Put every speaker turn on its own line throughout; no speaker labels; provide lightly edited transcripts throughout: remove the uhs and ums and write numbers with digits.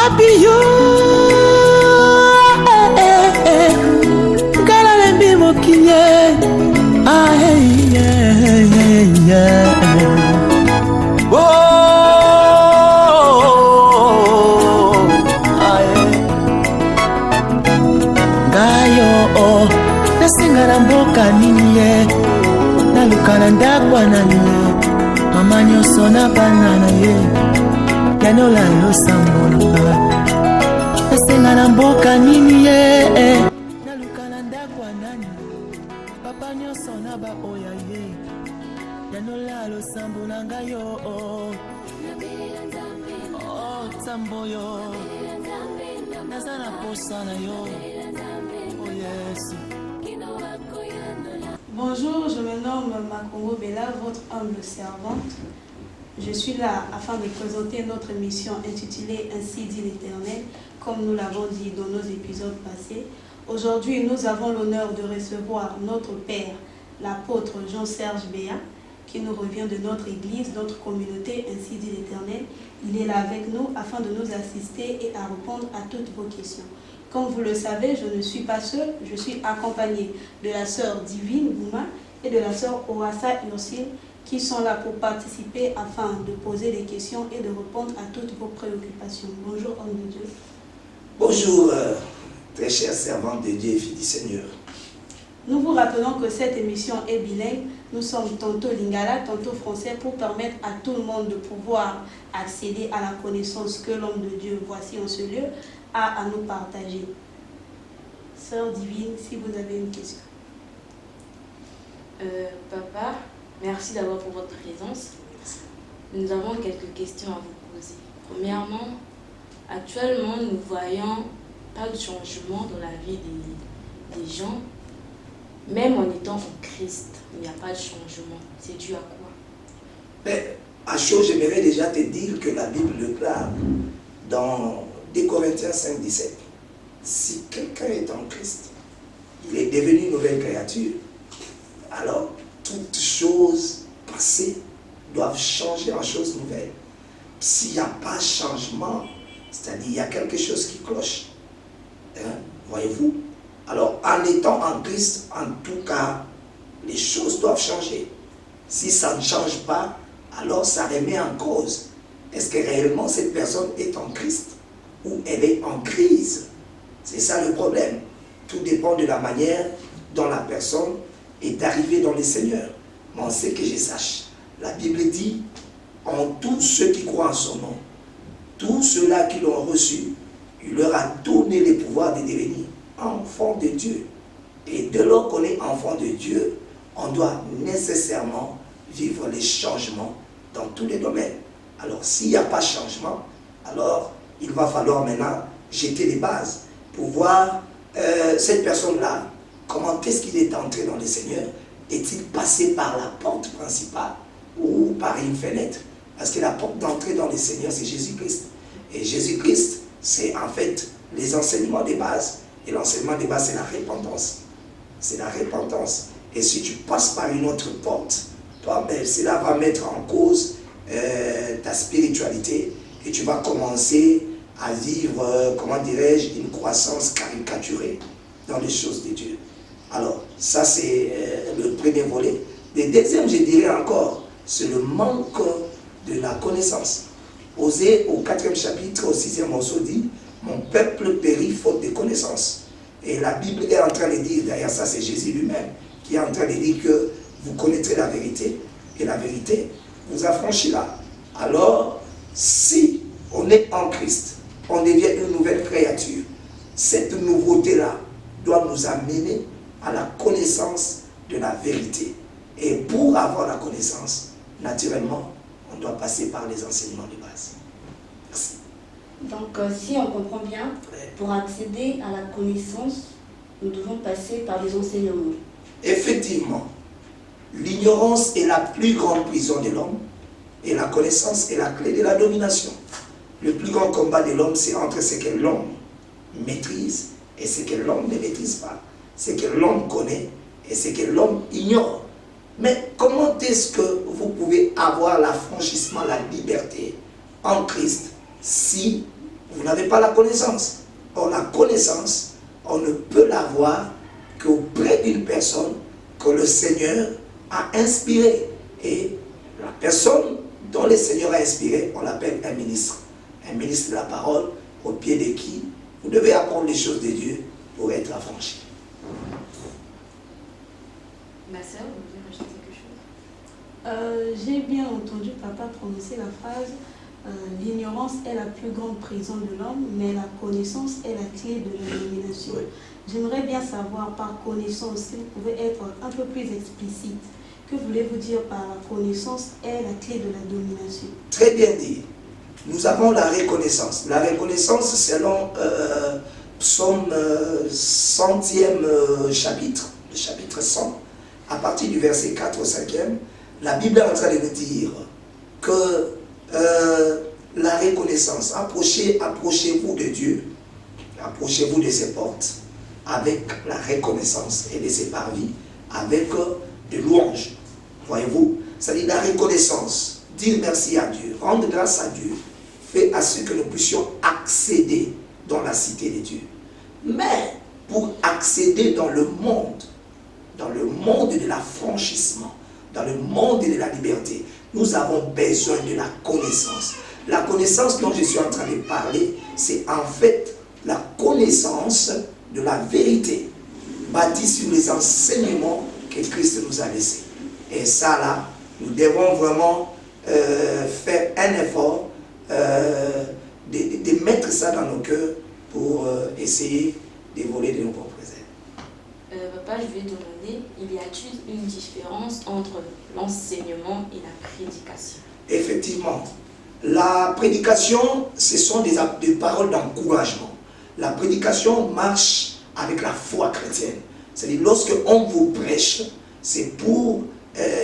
Wapiyo Kalalembi mokinye Ngayo nasenga mboka nini ye naluka ndakwa nani mama nyonso na bana na ye yanola losambo nasenga na mboka nini ye naluka ndakwa nani papa nyonso na ba oya ye yanola losambo na ngayo tamboyo nazana posa na yo.
Bonjour, je me nomme Makongo Bella, votre humble servante. Je suis là afin de présenter notre émission intitulée Ainsi dit l'Éternel, comme nous l'avons dit dans nos épisodes passés. Aujourd'hui, nous avons l'honneur de recevoir notre Père, l'apôtre Jean-Serge Béa, qui nous revient de notre église, notre communauté, Ainsi dit l'Éternel. Il est là avec nous afin de nous assister et à répondre à toutes vos questions. Comme vous le savez, je ne suis pas seule, je suis accompagnée de la sœur Divine Gouma et de la sœur Oassa Ursule qui sont là pour participer afin de poser des questions et de répondre à toutes vos préoccupations. Bonjour, homme de Dieu.
Bonjour, très chère servante de Dieu et fille du Seigneur.
Nous vous rappelons que cette émission est bilingue. Nous sommes tantôt lingala, tantôt français pour permettre à tout le monde de pouvoir accéder à la connaissance que l'homme de Dieu, voici en ce lieu, a à nous partager. Sœur Divine, si vous avez une question.
Papa, merci d'abord pour votre présence. Nous avons quelques questions à vous poser. Premièrement, actuellement, nous voyons pas de changement dans la vie des gens. Même en étant en Christ, il n'y a pas de changement. C'est dû à quoi?
Mais à chaud, j'aimerais déjà te dire que la Bible le parle dans 2 Corinthiens 5, 17. Si quelqu'un est en Christ, il est devenu une nouvelle créature. Alors, toutes choses passées doivent changer en choses nouvelles. S'il n'y a pas de changement, c'est-à-dire il y a quelque chose qui cloche. Hein, voyez-vous? Alors, en étant en Christ, en tout cas, les choses doivent changer. Si ça ne change pas, alors ça remet en cause. Est-ce que réellement cette personne est en Christ ou elle est en crise? C'est ça le problème. Tout dépend de la manière dont la personne est arrivée dans le Seigneur. Mais on sait que je sache. La Bible dit, en tous ceux qui croient en son nom, tous ceux-là qui l'ont reçu, il leur a donné le pouvoir de devenir enfant de Dieu. Et dès lors qu'on est enfant de Dieu, on doit nécessairement vivre les changements dans tous les domaines. Alors s'il n'y a pas de changement, alors il va falloir maintenant jeter les bases pour voir cette personne-là, comment est-ce qu'il est entré dans le Seigneur? Est-il passé par la porte principale ou par une fenêtre? Parce que la porte d'entrée dans le Seigneur, c'est Jésus-Christ. Et Jésus-Christ, c'est en fait les enseignements de base. Et l'enseignement de base, c'est la repentance. C'est la repentance. Et si tu passes par une autre porte, toi, ben, cela va mettre en cause ta spiritualité et tu vas commencer à vivre, comment dirais-je, une croissance caricaturée dans les choses de Dieu. Alors, ça c'est le premier volet. Le deuxième, je dirais encore, c'est le manque de la connaissance. Osée, au 4e chapitre, au 6e morceau dit, mon peuple périt faute de connaissance. Et la Bible est en train de dire, d'ailleurs ça c'est Jésus lui-même, qui est en train de dire que vous connaîtrez la vérité, et la vérité vous affranchira. Alors, si on est en Christ, on devient une nouvelle créature. Cette nouveauté-là doit nous amener à la connaissance de la vérité. Et pour avoir la connaissance, naturellement, on doit passer par les enseignements de base. Merci.
Donc, si on comprend bien, pour accéder à la connaissance, nous devons passer par les enseignements.
Effectivement, l'ignorance est la plus grande prison de l'homme et la connaissance est la clé de la domination. Le plus grand combat de l'homme, c'est entre ce que l'homme maîtrise et ce que l'homme ne maîtrise pas. Ce que l'homme connaît et ce que l'homme ignore. Mais comment est-ce que vous pouvez avoir l'affranchissement, la liberté en Christ si vous n'avez pas la connaissance. Or, la connaissance, on ne peut l'avoir qu'auprès d'une personne que le Seigneur a inspirée. Et la personne dont le Seigneur a inspiré, on l'appelle un ministre. Un ministre de la parole, au pied de qui vous devez apprendre les choses de Dieu pour être affranchi.
Ma sœur, vous voulez rajouter quelque chose?
J'ai bien entendu papa prononcer la phrase l'ignorance est la plus grande prison de l'homme, mais la connaissance est la clé de la domination.
Oui.
J'aimerais bien savoir par connaissance, si vous pouvez être un peu plus explicite, que voulez-vous dire par la connaissance est la clé de la domination?
Très bien dit. Nous avons la reconnaissance. La reconnaissance, selon Psaume 100e chapitre, le chapitre 100, à partir du verset 4 au 5e, la Bible est en train de nous dire que la reconnaissance, approchez-vous de Dieu, approchez-vous de ses portes avec la reconnaissance et de ses parvis, avec de louanges. Voyez-vous, c'est-à-dire la reconnaissance, dire merci à Dieu, rendre grâce à Dieu, fait à ce que nous puissions accéder dans la cité de Dieu. Mais pour accéder dans le monde de l'affranchissement, dans le monde de la liberté, nous avons besoin de la connaissance. La connaissance dont je suis en train de parler, c'est en fait la connaissance de la vérité, bâtie sur les enseignements que Christ nous a laissés. Et ça là, nous devons vraiment faire un effort de mettre ça dans nos cœurs pour essayer d'évoluer de nos propres ailes.
Papa, je vais demander, y a-t-il une différence entre l'enseignement et la prédication?
Effectivement, la prédication, ce sont des paroles d'encouragement. La prédication marche avec la foi chrétienne. C'est-à-dire, lorsque on vous prêche, c'est pour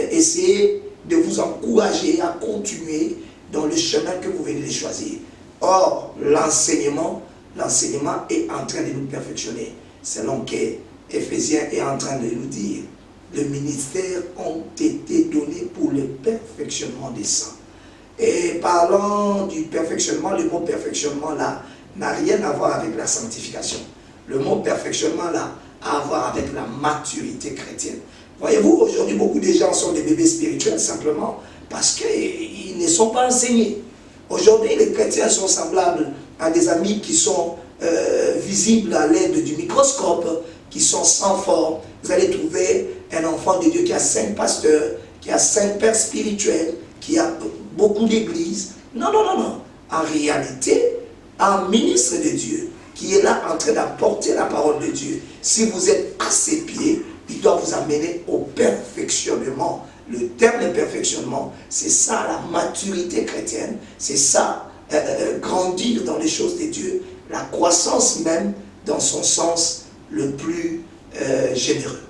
essayer de vous encourager à continuer dans le chemin que vous venez de choisir. Or, l'enseignement est en train de nous perfectionner. Selon que Éphésiens est en train de nous dire, les ministères ont été donnés pour le perfectionnement des saints. Et parlant du perfectionnement, le mot perfectionnement là n'a rien à voir avec la sanctification. Le mot perfectionnement là a à voir avec la maturité chrétienne. Voyez-vous, aujourd'hui, beaucoup de gens sont des bébés spirituels simplement parce qu'ils ne sont pas enseignés. Aujourd'hui, les chrétiens sont semblables à des amis qui sont visibles à l'aide du microscope, qui sont sans forme. Vous allez trouver un enfant de Dieu qui a 5 pasteurs, qui a 5 pères spirituels, qui a beaucoup d'églises. Non, non, non, non. En réalité, un ministre de Dieu qui est là en train d'apporter la parole de Dieu, si vous êtes à ses pieds, il doit vous amener au perfectionnement. Le terme de perfectionnement, c'est ça la maturité chrétienne, c'est ça grandir dans les choses de Dieu, la croissance même dans son sens le plus généreux.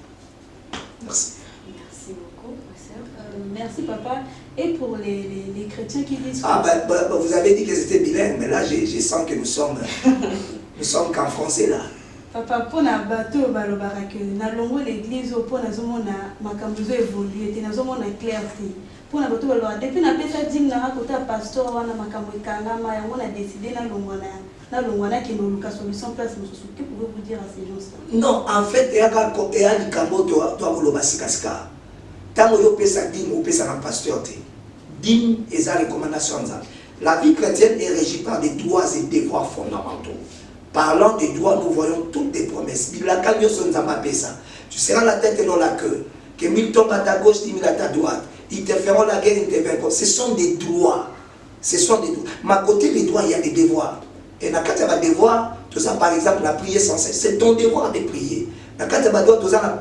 Merci.
Merci beaucoup, ma sœur.
Merci papa. Et pour les chrétiens qui disent...
Vous avez dit que c'était bilingue, mais là je sens que nous sommes qu'en français là.
Papa, pour na bateau balobaka na longo l'église pour na zomona makambo zo évoluer te na zomona clarté. Pour na bateau balobaka depuis na pesa dim na kota pasteur wana makambo ekangama yango na décider na longwana qui nous luka solution place mosusu. Que pouvez-vous dire à ces gens-là?
Non, en fait il y a du kambo toi koloba sikasika. Tango yo pesa dim ou pesa na pasteur te. Dim eza recommandation nzambe. La vie chrétienne est régie par des droits et devoirs fondamentaux. Parlant des droits, nous voyons toutes des promesses. Tu seras la tête et non la queue. Que 1000 tombent à ta gauche, 10 000 à ta droite. Ils te feront la guerre, ils te vaincront. Ce sont des droits. Ce sont des droits. Mais à côté des droits, il y a des devoirs. Et dans le cas des devoirs, tout ça, par exemple, la prière sans cesse. C'est ton devoir de prier. Dans le cas des devoirs, tout ça,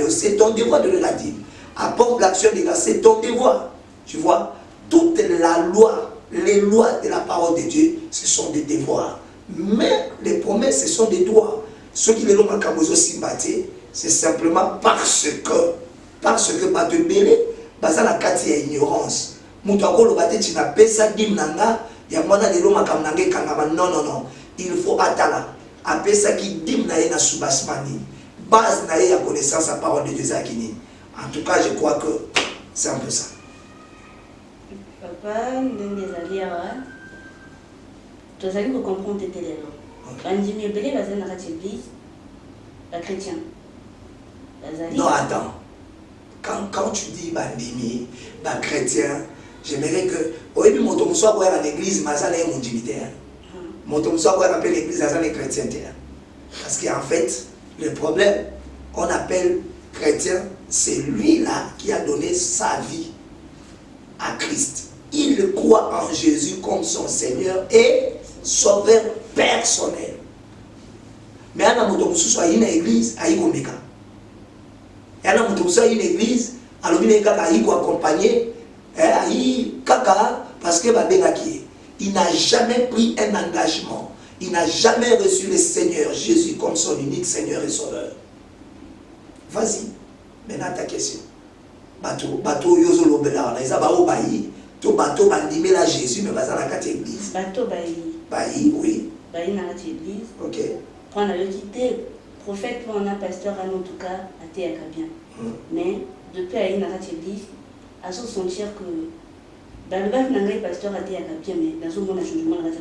c'est ton devoir de le la dire. Apporte l'action des gars, c'est ton devoir. Tu vois, toute la loi, les lois de la parole de Dieu, ce sont des devoirs. Mais les promesses, ce sont des droits. Ceux qui les ont sympathie, c'est simplement parce que Bato Bélé, Baza la carte y a ignorance. Moutako le bate tu n'as pas ça dimnanga, il y a moins de l'homme à Kamnangé Kangama. Non, non, non. Il faut attala. Après ça qui dimna na subasmani. Base na ya connaissance à parole de Dieu Zakini. En tout cas, je crois que c'est un peu ça.
Papa, Tu as allé comprendre tes télés. Bandimi Belé, vas-y dans l'église, la chrétien.
Non, attends. Quand tu dis bandimi, bah chrétien, j'aimerais que. Au début, mon tom soit à l'église, mais ça n'est mon dignitaire. Mon tom soit à l'église, ça n'est chrétien. Parce qu'en fait, le problème, on appelle chrétien, c'est lui-là qui a donné sa vie à Christ. Il croit en Jésus comme son Seigneur et sauveur personnel. Mais il y a une église à Ikomeka. Il y a une église à accompagner parce que il n'a jamais pris un engagement. Il n'a jamais reçu le Seigneur Jésus comme son unique Seigneur et Sauveur. Vas-y, maintenant ta question. Bateau Yozolo Bela, les abao bailli, tout bateau bandimé la Jésus, mais vas-à la carte église.
Bateau bailli.
Bailli, oui.
Bailli dans l'église.
Ok.
Quand on a quitté, prophète, on a pasteur, en tout cas, à Théa bien. Mais depuis à l'église, à se sentir que dans le bas, on a pasteur à Théa bien, mais dans ce monde, on a changement de la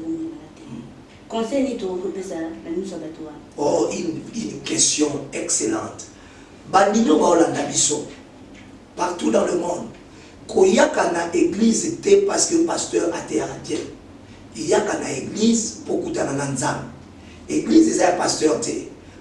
conseil ni tout ça, la nuit sur bateau.
Oh, une question excellente. Bandino Maolanda Bisso, partout dans le monde, il y a une église était parce que le pasteur a été arrêté. Il y a une église pour que tu aies un ensemble. L'église est un pasteur.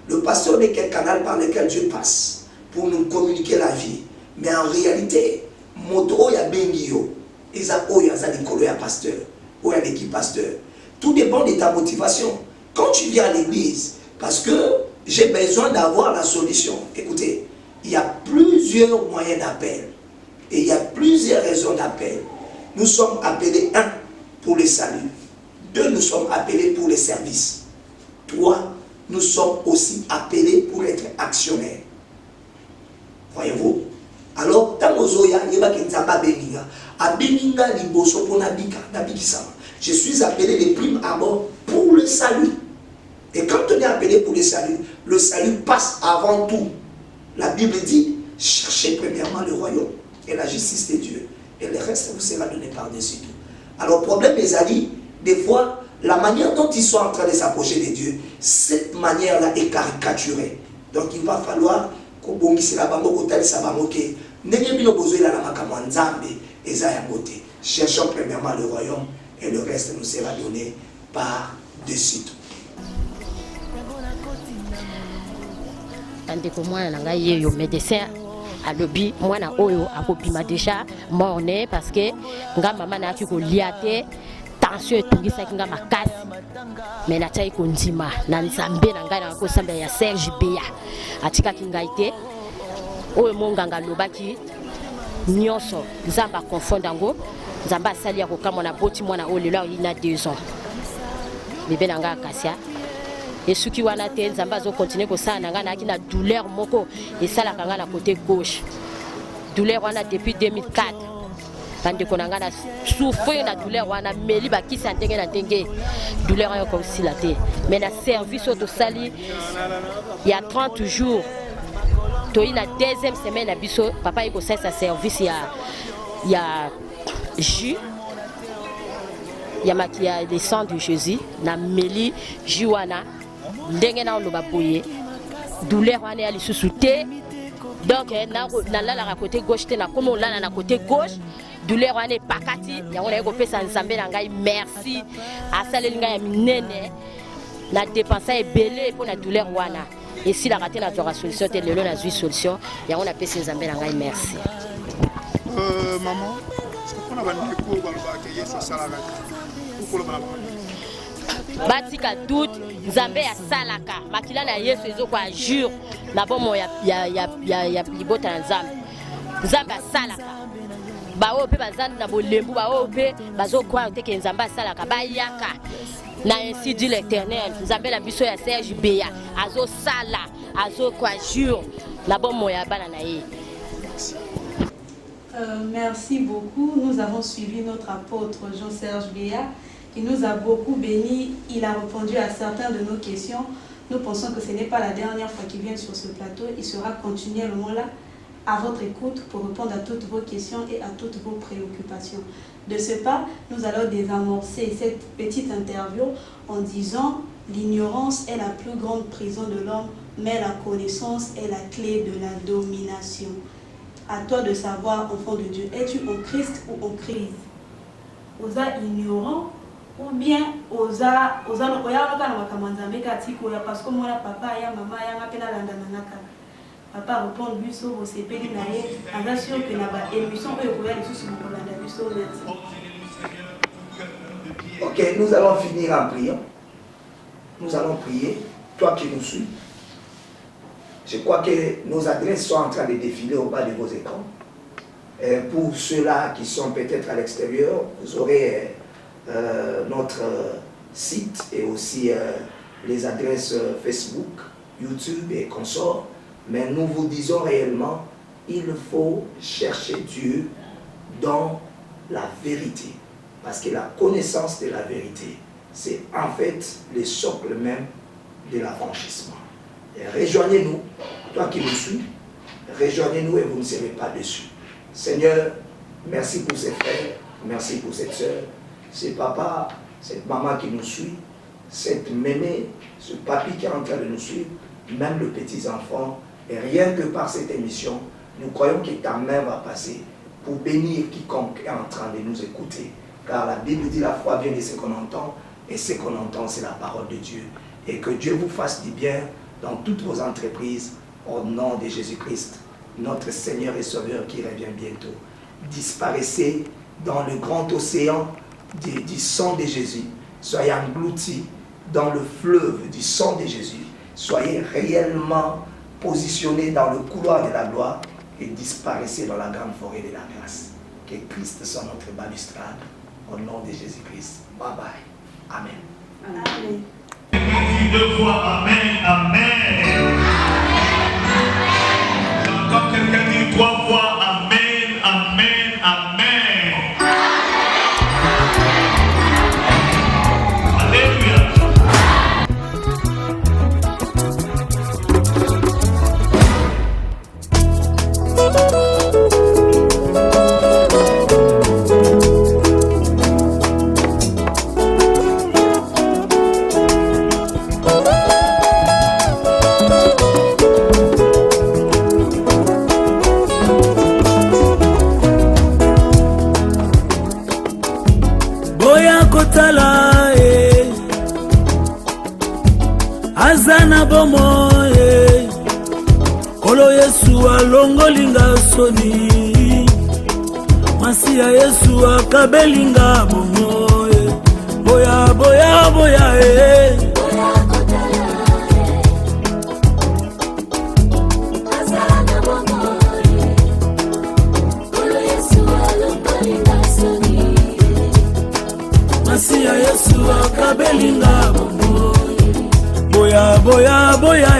Le pasteur n'est qu'un canal par lequel Dieu passe pour nous communiquer la vie. Mais en réalité, moto ya bengio, eza oya za likolo ya pasteur, ou ya l'équipe pasteur. Tout dépend de ta motivation. Quand tu viens à l'église, parce que j'ai besoin d'avoir la solution. Écoutez, il y a plusieurs moyens d'appel. Et il y a plusieurs raisons d'appel. Nous sommes appelés, 1, pour le salut. 2, nous sommes appelés pour les services. 3, nous sommes aussi appelés pour être actionnaires. Voyez-vous? Alors, dans Ozoya, il y a Kenzamba Beninga. À Beninga, Liboso, Ponabika, Nabikisama. Je suis appelé les primes à bord pour le salut. Et quand on est appelé pour le salut passe avant tout. La Bible dit, cherchez premièrement le royaume et la justice de Dieu. Et le reste vous sera donné par-dessus tout. Alors, le problème des alliés, des fois, la manière dont ils sont en train de s'approcher de Dieu, cette manière-là est caricaturée. Donc, il va falloir qu'on bongisse la bango, qu'on telle sa bango, que n'ayez besoin de la makamwa nzambe, et ça y a côté. Cherchons premièrement le royaume et le reste nous sera donné par-dessus tout.
Andeko mwana nanga yeyo médecin alobi mwana oyo akopima déjà morné parce que nga mama na ki ko liate tension etungisaki nga makasi mais natai ko ndima na nzambe na ngai na ko samba ya Serge Beya atikaki ngai te oyo monganga lobaki nyonso nzamba confondre ngo nzamba sali ya kokama na boti mwana oyo lelo il a 2 ans bébé na nga akasia et ce qui wana te nzamba zo continuer ko sa na nga na ki na douleur moko et ça la kanga na côté gauche douleur wana depuis 2004 bande ko na nga na souffrir na douleur wana meli ba ki sa ndenge na ndenge douleur yo comme si la te mais na service auto sali il y a 30 jours to ina deuxième semaine na biso papa iko sa service il y a jus il y a des sangs de Jésus na meli juana ndenge na oloba boye douleur wana ya lisusu te donc na la la côté gauche te na komo la na côté gauche douleur wana pakati yango na ko pesa nzambe na ngai merci asaleli ngai ya minene na dépenser ebele pour la douleur wana et si la raté na tora solution te lelo na zui solution yango na pesa nzambe na ngai merci.
Maman, est-ce que on a vendu pour accueillir ce salaire?
Batika doute nzambe ya salaka makila na Yesu ezokwa jure na bomo ya libota nzambe nzambe salaka bawo pe bazandi na bolembu bawo pe bazokwa te ke nzambe salaka bayaka na ainsi dit l'Éternel nzambe na biso ya Serge Beya azo sala azokwa jure na bomo ya bana na ye.
Merci beaucoup. Nous avons suivi notre apôtre Jean-Serge Beya qui nous a beaucoup bénis. Il a répondu à certaines de nos questions. Nous pensons que ce n'est pas la dernière fois qu'il vient sur ce plateau. Il sera continuellement là à votre écoute pour répondre à toutes vos questions et à toutes vos préoccupations. De ce pas, nous allons désamorcer cette petite interview en disant « L'ignorance est la plus grande prison de l'homme, mais la connaissance est la clé de la domination. » À toi de savoir, enfant de Dieu, es-tu en Christ ou en crise? Osa ignorant ou bien osa parce que moi papa ya maman ya ngapela landa nanaka. Papa répond biso au CPD naé, en sûr que na ba émission e ko ya lisusu mo landa biso merci.
Ok, nous allons finir en priant. Nous allons prier. Toi qui nous suis, je crois que nos adresses sont en train de défiler au bas de vos écrans. Pour ceux-là qui sont peut-être à l'extérieur, vous aurez notre site et aussi les adresses Facebook, YouTube et consorts. Mais nous vous disons réellement, il faut chercher Dieu dans la vérité. Parce que la connaissance de la vérité, c'est en fait le socle même de l'affranchissement. Rejoignez-nous, toi qui nous suis, rejoignez-nous et vous ne serez pas déçus. Seigneur, merci pour ces frères, merci pour cette soeur, ce papa, cette maman qui nous suit, cette mémé, ce papy qui est en train de nous suivre, même les petits-enfants. Et rien que par cette émission, nous croyons que ta main va passer pour bénir quiconque est en train de nous écouter. Car la Bible dit la foi vient de ce qu'on entend, et ce qu'on entend, c'est la parole de Dieu. Et que Dieu vous fasse du bien dans toutes vos entreprises, au nom de Jésus-Christ, notre Seigneur et Sauveur qui revient bientôt. Disparaissez dans le grand océan du sang de Jésus. Soyez engloutis dans le fleuve du sang de Jésus. Soyez réellement positionnés dans le couloir de la gloire et disparaissez dans la grande forêt de la grâce. Que Christ soit notre balustrade. Au nom de Jésus-Christ. Bye bye. Amen.
Amen.
Deux fois Amen, Amen. J'entends quelqu'un dire trois fois Amen, Amen, Amen. Alléluia.
Azana bomo Kolo Yesu alongolinga soni Masia Yesu akabelinga bomo Boya boya boya Azana bomo Kolo Yesu alongolinga soni Masia Yesu akabelinga bomo Boya boya boya